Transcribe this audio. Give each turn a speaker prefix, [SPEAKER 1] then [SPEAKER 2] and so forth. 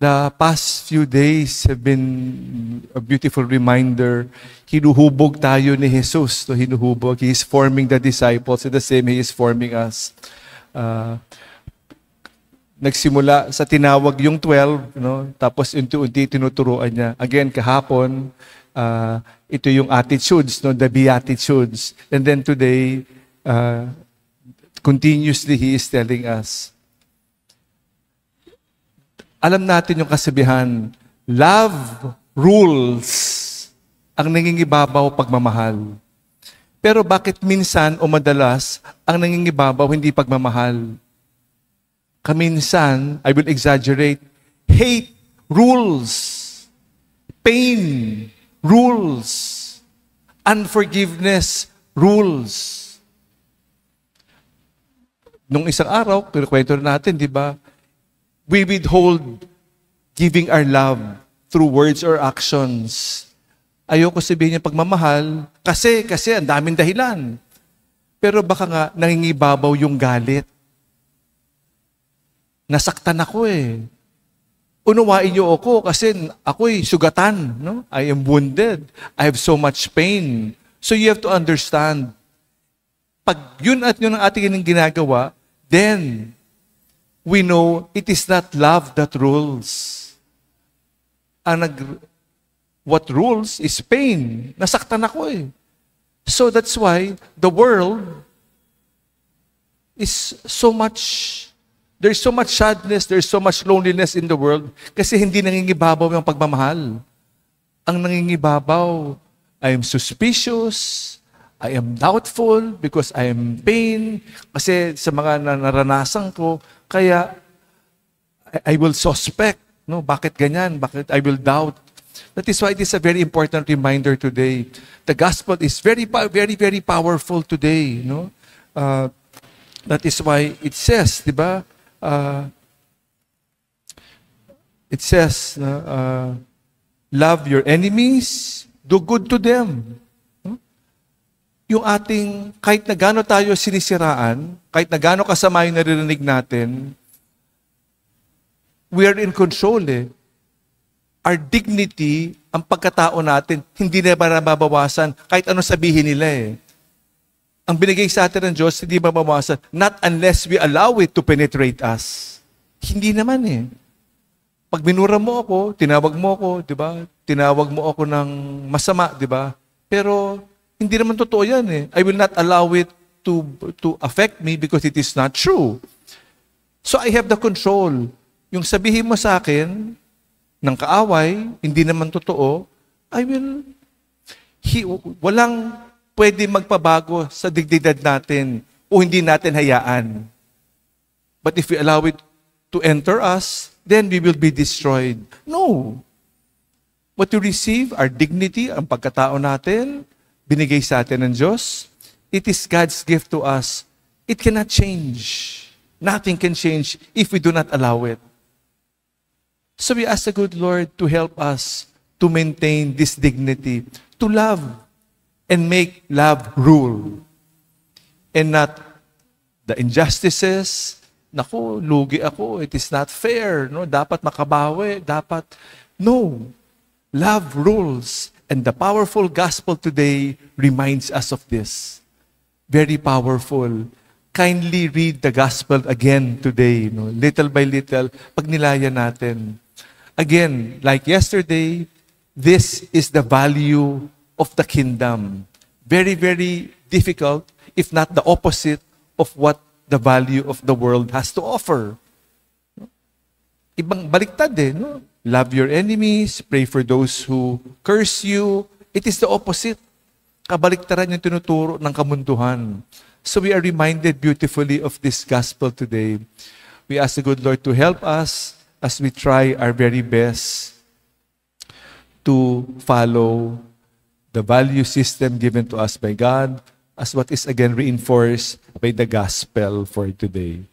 [SPEAKER 1] The past few days have been a beautiful reminder. Hinuhubog tayo ni Jesus. So, hinuhubog. He is forming the disciples. And the same, He is forming us. Nagsimula sa tinawag yung 12, no? Tapos unti-unti tinuturuan niya. Again, kahapon, ito yung attitudes, no? The Beatitudes. And then today, continuously He is telling us. Alam natin yung kasabihan, love rules ang nangingibabaw pagmamahal. Pero bakit minsan o madalas ang nangingibabaw hindi pagmamahal? Kaminsan, I will exaggerate, hate rules, pain rules, unforgiveness rules. Nung isang araw, kwento natin, di ba? We withhold giving our love through words or actions. Ayoko sabihin niya pagmamahal, kasi ang daming dahilan. Pero baka nga nangingibabaw yung galit. Nasaktan ako eh. Unawain niyo ako kasi ako'y sugatan. No? I am wounded. I have so much pain. So you have to understand. Pag yun at yun ang ating ginagawa, then we know it is not love that rules. What rules is pain. Nasaktan ako eh. So that's why the world is so much, there's so much sadness, there's so much loneliness in the world kasi hindi nangingibabaw yung pagmamahal. Ang nangingibabaw, I am suspicious, I am doubtful because I am in pain, kasi sa mga naranasan ko, kaya I will suspect, no? Bakit ganyan? Bakit I will doubt? That is why it is a very important reminder today. The gospel is very, very, very powerful today, no? That is why it says, di ba? It says, love your enemies, do good to them. Yung ating, kahit na gaano tayo sinisiraan, kahit na gaano kasama yung naririnig natin, we are in control eh. Our dignity, ang pagkatao natin, hindi na mababawasan kahit ano sabihin nila eh. Ang binigay sa atin ng Diyos, hindi mababawasan, not unless we allow it to penetrate us. Hindi naman eh. Pag minura mo ako, tinawag mo ako, di ba? Tinawag mo ako ng masama, di ba? Pero, hindi naman totoo yan eh. I will not allow it to affect me because it is not true. So I have the control. Yung sabihin mo sa akin, ng kaaway, hindi naman totoo, walang pwede magpabago sa dignidad natin o hindi natin hayaan. But if we allow it to enter us, then we will be destroyed. No. What we receive, our dignity, ang pagkatao natin, binigay sa atin ng Diyos, it is God's gift to us. It cannot change. Nothing can change if we do not allow it. So we ask the good Lord to help us to maintain this dignity, to love and make love rule. And not the injustices, naku, lugi ako, it is not fair, no? Dapat makabawi, dapat, no. Love rules. And the powerful gospel today reminds us of this. Very powerful. Kindly read the gospel again today, no? Little by little, pag nilaya natin. Again, like yesterday, this is the value of the kingdom. Very, very difficult, if not the opposite of what the value of the world has to offer. Ibang baliktad eh, no? Love your enemies, pray for those who curse you. It is the opposite. Kabaliktaran yung tinuturo ng kamunduhan. So we are reminded beautifully of this gospel today. We ask the good Lord to help us as we try our very best to follow the value system given to us by God, as what is again reinforced by the gospel for today.